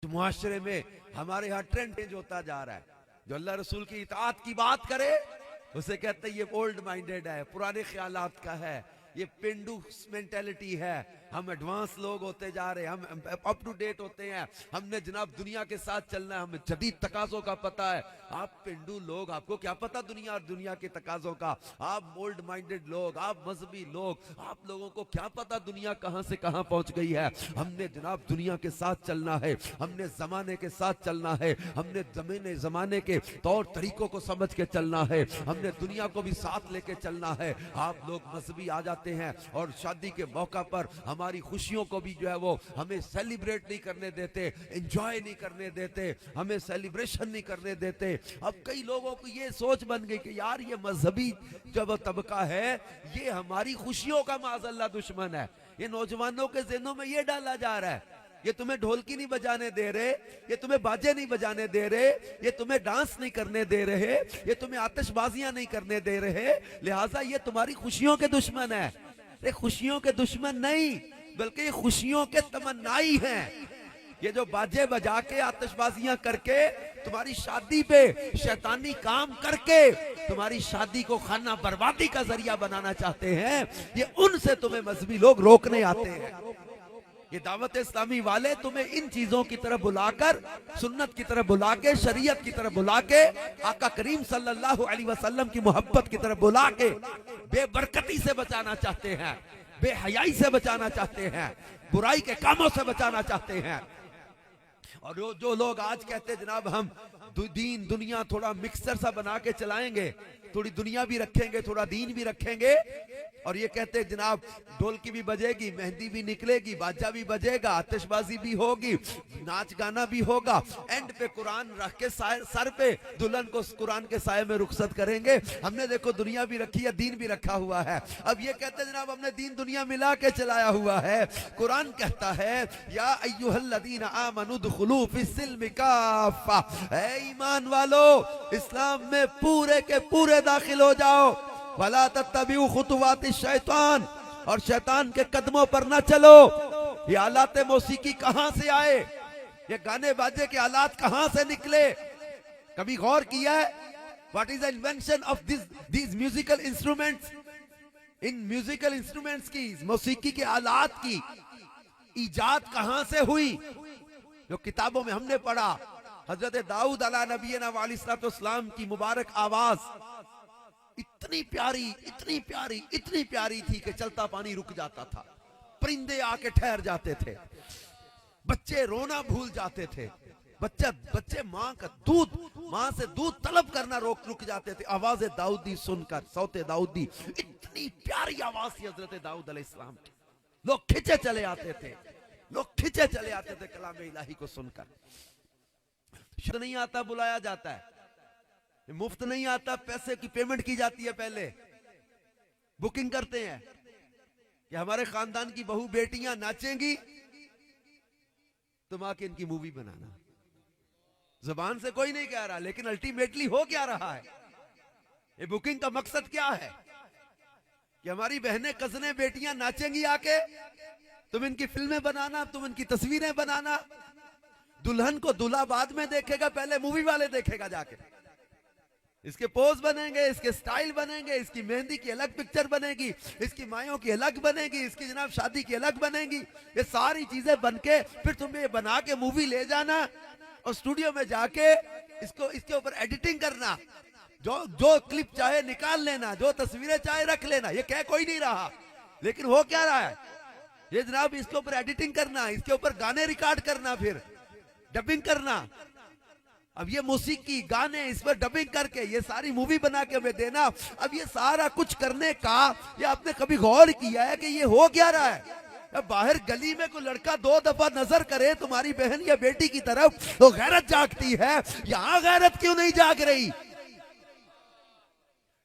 मुआशरे में हमारे यहाँ ट्रेंड चेंज होता जा रहा है। जो अल्लाह रसूल की इताअत की बात करे उसे कहते हैं ये ओल्ड माइंडेड है, पुराने ख्यालात का है, ये पेंडू मेंटेलिटी है। हम एडवांस लोग होते जा रहे हैं, हम अप टू डेट होते हैं, हमने जनाब दुनिया के साथ चलना है, हमें जदीद तकाजों का पता है। आप पेंडू लोग, आपको क्या पता दुनिया और दुनिया के तकाजों का? आप ओल्ड माइंडेड लोग, आप मजहबी लोग, आप लोगों को क्या पता दुनिया कहां से कहां पहुंच गई है? हमने जनाब दुनिया के साथ चलना है, हमने जमाने के साथ चलना है, हमने जमाने के तौर तरीकों को समझ के चलना है, हमने दुनिया को भी साथ लेके चलना है। आप लोग मजहबी आ जाते हैं और शादी के मौका पर हमारी खुशियों को भी जो है वो हमें सेलिब्रेट नहीं करने देते, एंजॉय नहीं करने देते, हमें सेलिब्रेशन नहीं करने देते। अब कई लोगों को ये सोच बन गई कि यार ये मजहबी जब तबका है ये हमारी खुशियों का माज़अल्लाह दुश्मन है। ये नौजवानों के ज़हनों में ये डाला जा रहा है, ये तुम्हें ढोलकी नहीं बजाने दे रहे, ये तुम्हें बाजे नहीं बजाने दे रहे, ये तुम्हें डांस नहीं करने दे रहे, ये तुम्हें आतिशबाजियां नहीं करने दे रहे, लिहाजा ये तुम्हारी खुशियों के दुश्मन है। ये खुशियों के दुश्मन नहीं बल्कि ये खुशियों के तमन्नाई हैं। ये जो बाजे बजा के आतिशबाजियां करके तुम्हारी शादी पे शैतानी काम करके तुम्हारी शादी को खाना बर्बादी का जरिया बनाना चाहते हैं, ये उनसे तुम्हें मजहबी लोग रोकने आते हैं। ये दावत इस्लामी वाले तुम्हें इन चीजों की तरफ बुलाकर, सुन्नत की तरफ बुला के, शरीयत की तरफ बुला के, आका करीम सल्लल्लाहु अलैहि वसल्लम की मोहब्बत की तरफ बुला के बेबरकती से बचाना चाहते हैं, बेहयाई से बचाना चाहते हैं, बुराई के कामों से बचाना चाहते हैं। और जो लोग आज कहते हैं जनाब हम दीन दुनिया थोड़ा मिक्सर सा बना के चलाएंगे, थोड़ी दुनिया भी रखेंगे, थोड़ा दीन भी रखेंगे, और ये कहते हैं जनाब ढोलकी भी बजेगी, मेहंदी भी निकलेगी, बाजा भी बजेगा, आतिशबाजी भी होगी, नाच गाना भी होगा, एंड पे कुरान रख के सर पे दुल्हन को कुरान के साये में रुखसत करेंगे। हमने देखो दुनिया भी रखी है, दीन भी रखा हुआ है। अब ये कहते हैं जनाब हमने दीन दुनिया मिला के चलाया हुआ है। कुरान कहता है या अय्युहल्लज़ीना आमनू दुखुलू फिस्सिल्मि काफ़ा, ऐ ईमान वालो इस्लाम में पूरे के पूरे दाखिल हो जाओ। वला तत्तबिउ खुतुवातिश शैतान, और शैतान के कदमों पर न चलो। ये आलात मौसीकी कहां से आए? ये गाने बाजे के आलात कहां से निकले? कभी गौर किया है? What is the invention of these musical instruments? In musical instruments की, मौसीकी के आलात की इजाद कहां से हुई? जो किताबों में हमने पढ़ा, हजरत दाऊद अला नबीना व अलैहिस्सलाम की मुबारक आवाज इतनी प्यारी, इतनी प्यारी, इतनी प्यारी थी कि चलता पानी रुक जाता था, परिंदे आके ठहर जाते थे, बच्चे रोना भूल जाते थे, बच्चे माँ से दूध तलब करना रुक जाते थे आवाज दाऊदी सुनकर। सौते दाऊदी, इतनी प्यारी आवाज थी हजरत दाऊद अलैहिस्सलाम की। लोग खिंचे चले आते थे, लोग खिंचे चले आते थे कलाम इलाही को सुनकर। शुद्ध नहीं आता बुलाया जाता है, मुफ्त नहीं आता, पैसे की पेमेंट की जाती है, पहले बुकिंग करते हैं कि हमारे खानदान की बहू बेटियां नाचेंगी, तुम आके इनकी मूवी बनाना। जुबान से कोई नहीं कह रहा, लेकिन अल्टीमेटली हो क्या रहा है? ये बुकिंग का मकसद क्या है? कि हमारी बहनें, कजनें, बेटियां नाचेंगी आके, तुम इनकी फिल्में बनाना, तुम इनकी तस्वीरें बनाना। दुल्हन को दूल्हा बाद में देखेगा, पहले मूवी वाले देखेगा जाके। इसके पोज बनेंगे, इसके स्टाइल बनेंगे, इसकी मेहंदी की अलग पिक्चर बनेगी, इसकी मायों की अलग बनेगी, इसकी जनाब शादी की अलग बनेगी। ये सारी चीजें बनके फिर तुम्हें बना के मूवी ले जाना और स्टूडियो में जाके इसके ऊपर एडिटिंग करना, जो क्लिप चाहे निकाल लेना, जो तस्वीरें चाहे रख लेना। ये कह कोई नहीं रहा, लेकिन हो क्या रहा है? ये जनाब इसके ऊपर एडिटिंग करना, इसके ऊपर गाने रिकॉर्ड करना, फिर डबिंग करना। अब ये मौसीकी, गाने, इस पर डबिंग करके ये सारी मूवी बना के हमें देना। अब ये सारा कुछ करने का, ये आपने कभी गौर किया है कि ये हो क्या रहा है? अब बाहर गली में कोई लड़का 2 दफा नजर करे तुम्हारी बहन या बेटी की तरफ तो गैरत जागती है। यहां गैरत क्यों नहीं जाग रही?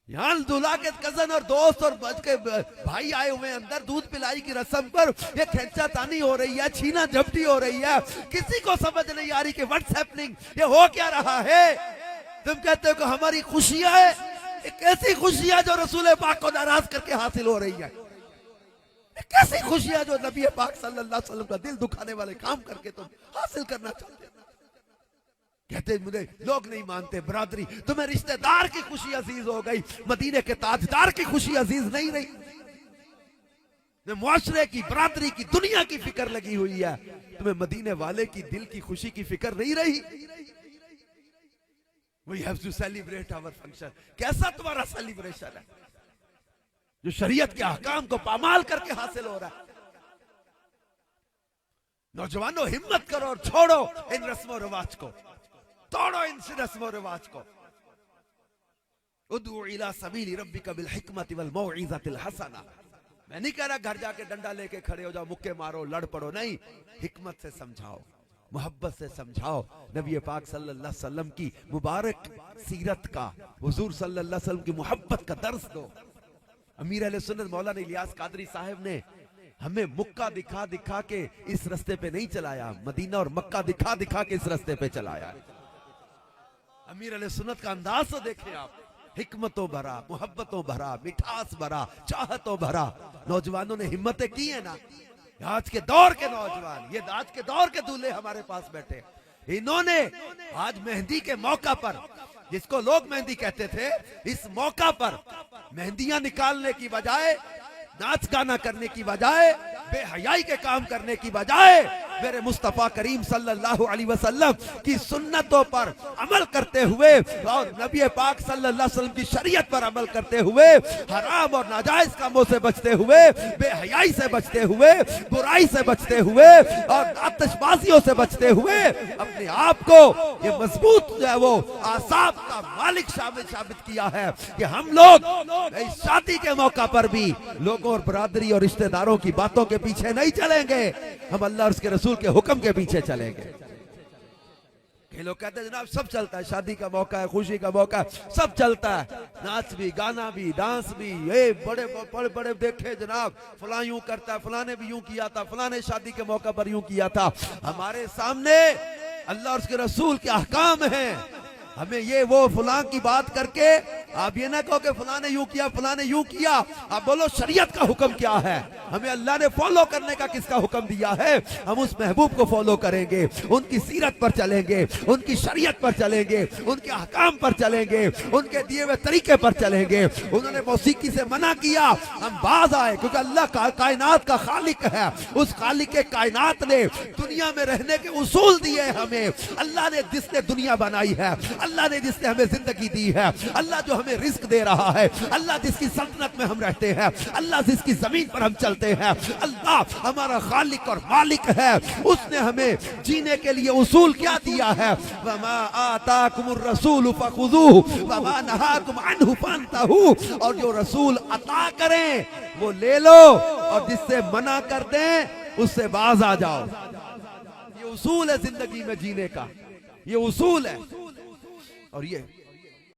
यहाँ दूल्हा के कजन और दोस्त और के भाई आए हुए अंदर दूध पिलाई की रस्म पर, ये खेचा तानी हो रही है, छीना झपटी हो रही है। किसी को समझ नहीं आ रही कि व्हाट्स हैपनिंग, ये हो क्या रहा है? तुम कहते हो कि हमारी खुशियां है, एक ऐसी खुशियां जो रसूल पाक को नाराज करके हासिल हो रही है। कैसी खुशियां जो नबी पाक सल्लल्लाहु अलैहि वसल्लम का दिल दुखाने वाले काम करके तुम हासिल करना चाहते हो। कहते मुझे लोग नहीं मानते बरादरी, तुम्हें रिश्तेदार की खुशी अजीज हो गई, मदीने के ताजदार की खुशी अजीज नहीं रही। मुआशरे की, बरादरी की, दुनिया की फिक्र लगी हुई है, तुम्हें मदीने वाले की दिल की खुशी की फिक्र नहीं रही। We have to celebrate our function। कैसा तुम्हारा सेलिब्रेशन है जो शरीयत के अहकाम को पामाल करके हासिल हो रहा है। नौजवानों हिम्मत करो और छोड़ो इन रस्मों रिवाज को, तोड़ो इन रस्मों रिवाज को। उदू इला सबीली रब्बिका बिल हिकमति वल मौइज़तिल हसना। मैं नहीं कह रहा घर जाके डंडा लेके खड़े हो जाओ, मुक्के मारो, लड़ पड़ो, नहीं, हिकमत से समझाओ, मोहब्बत से समझाओ। नबी पाक सल्लल्लाहु अलैहि वसल्लम की मुबारक सीरत का, हुजूर सल्लल्लाहु अलैहि वसल्लम की मोहब्बत का दर्स दो। अमीर अहले सुन्नत मौलाना इलियास कादरी साहब ने हमें मुक्का दिखा दिखा के इस रास्ते पे नहीं चलाया, मदीना और मक्का दिखा दिखा के इस रास्ते पे चलाया। अमीर अहले सुन्नत का अंदाज तो देखें आप, हिकमतों भरा, मोहब्बतों भरा, मिठास भरा, चाहतों भरा। नौजवानों ने हिम्मतें की है ना। आज के दौर के नौजवान, ये आज के दौर के दूल्हे हमारे पास बैठे, इन्होंने आज मेहंदी के मौका पर, जिसको लोग मेहंदी कहते थे, इस मौका पर मेहंदियां निकालने की बजाय, नाच गाना करने की बजाय, बेहयाई के काम करने की बजाय मेरे मुस्तफा करीम सल्लल्लाहु अलैहि वसल्लम की सुन्नतों पर अमल करते हुए और नबी पाक सल्लल्लाहु अलैहि वसल्लम की शरीयत पर अमल करते हुए, हराम और नाजायज कामों से बचते हुए, बेहयाई से बचते हुए, बुराई से बचते हुए और आतिशबाजियों से बचते हुए अपने आप को ये मजबूत जो है वो आसाब का मालिक साबित किया है कि हम लोग इस शादी के मौका पर भी लोगों और बरादरी और रिश्तेदारों की बातों के पीछे नहीं चलेंगे, हम अल्लाह और उसके रसूल के हुक्म के पीछे चलेंगे। कई लोग कहते हैं जनाब सब चलता है, शादी का मौका है, खुशी का मौका है, सब चलता है, नाच भी, गाना भी, डांस भी, ये बड़े बड़े बड़े देखे जनाब फलां यूं करता है, फलाने भी यूं किया था, फलाने शादी के मौका पर यूं किया था। हमारे सामने अल्लाह और उसके रसूल के अहकाम हैं। हमें ये वो फलां की बात करके आप ये ना कहो कि फलां ने यूं किया, फलां ने यूं किया। आप बोलो शरीयत का हुक्म क्या है, हमें अल्लाह ने फॉलो करने का किसका हुक्म दिया है। हम उस महबूब को फॉलो करेंगे, उनकी सीरत पर चलेंगे, उनकी शरीयत पर चलेंगे, उनके अहकाम पर चलेंगे, उनके दिए हुए तरीके पर चलेंगे। उन्होंने मौसीकी से मना किया, हम बाज आए, क्योंकि अल्लाह कायनात का खालिक है। उस खालिक के कायनात ने दुनिया में रहने के उसूल दिए हमें। अल्लाह ने जिसने दुनिया बनाई है, अल्लाह ने जिसने हमें जिंदगी दी है, अल्लाह जो हमें रिस्क दे रहा है, अल्लाह जिसकी सल्तनत में हम रहते हैं, अल्लाह जिसकी जमीन पर हम चलते हैं, अल्लाह हमारा खालिक और मालिक है। उसने हमें जीने के लिए उसूल क्या दिया है, वमा आताकुमुर रसूल फखुज़ूहु वमा नहाकुम अन्हु फंतहू। और जो रसूल अता करें वो ले लो और जिससे मना कर दें उससे बाज आ जाओ। ये उसूल है जिंदगी में जीने का, ये उसूल है। और ये